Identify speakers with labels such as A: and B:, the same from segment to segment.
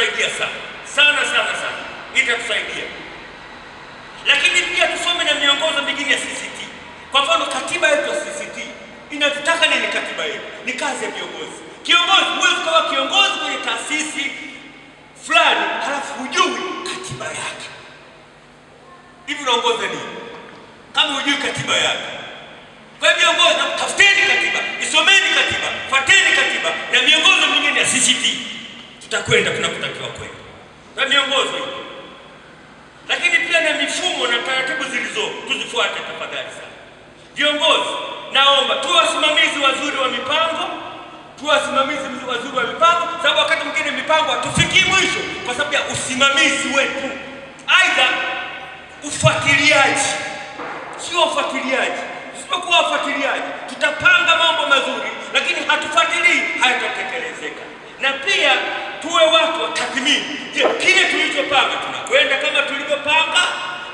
A: itatusaidia sana, itatusaidia. Lakini pia tusome na miongozo mingine ya CCT. Kwa mfano katiba yetu ya CCT inatutaka nini? Katiba yetu ni kazi ya viongozi. Kiongozi, huwezi kuwa kiongozi kwenye taasisi fulani halafu hujui katiba yake. Hivi unaongoza nini kama hujui katiba yake? Kwa hivyo viongozi, tafuteni katiba, isomeni katiba, fuateni katiba na miongozo mingine ya CCT. Tutakwenda tunakutakiwa kwenda na miongozo hiyo. Lakini pia na mifumo na taratibu zilizo tuzifuate tafadhali sana. Viongozi, naomba tuwe wasimamizi wazuri wa mipango, sababu wakati mwingine mipango hatufikii mwisho kwa sababu ya usimamizi wetu. Aidha ufuatiliaji, sio ufuatiliaji. Tusipokuwa wafuatiliaji tutapanga mambo mazuri, lakini hatufuatilii, hayatatekelezeka. Na pia tuwe watu wa tathmini. Je, kile tulichopanga tunakwenda kama tulivyopanga?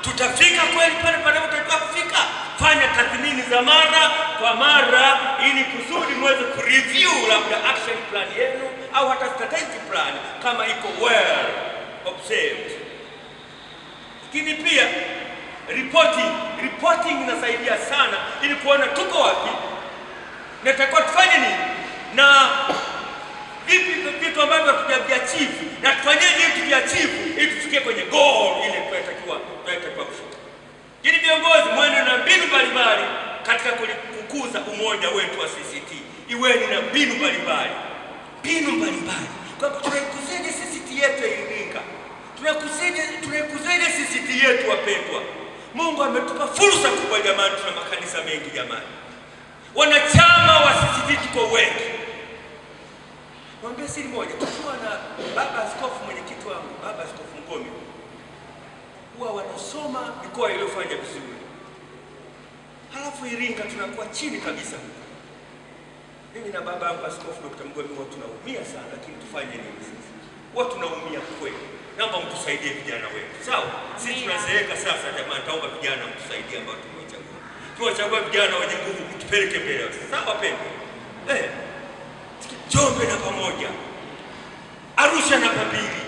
A: Tutafika kweli pale panapotakiwa kufika? Fanya tathmini za mara kwa mara ili kusudi muweze kureview labda action plan yenu au hata strategic plan kama iko well observed. Lakini pia reporting inasaidia sana ili kuona tuko wapi na tutakuwa tufanye nini na vitu ambavyo hatujaviachieve na tufanyeje ili tuviachieve ili tufikie kwenye goal ile tunatakiwa kufika. Ili viongozi mwende na mbinu mbalimbali katika kukuza umoja wetu wa CCT. Iweni na mbinu mbalimbali. Kwa tunaikuzaje CCT yetu ya Iringa? Tunaikuzaje CCT yetu wapendwa? Mungu ametupa fursa kubwa jamani, tuna makanisa mengi jamani. Wanachama wa CCT tuko wengi. Mwambie siri moja, tukiwa na baba askofu, mwenyekiti wangu, baba askofu Ngomi, huwa wanasoma mikoa iliyofanya vizuri. Halafu Iringa tunakuwa chini kabisa. Mimi na baba yangu askofu Dr. Ngomi huwa tunaumia sana, lakini tufanye nini sasa? Huwa tunaumia kweli. Naomba mtusaidie vijana wetu. Sawa? Sisi tunazeeka sasa jamani, naomba vijana mtusaidie ambao tumewachagua. Tuwachagua vijana wenye nguvu kutupeleke mbele. Sawa pendwa? Njombe na pamoja, Arusha na Babili,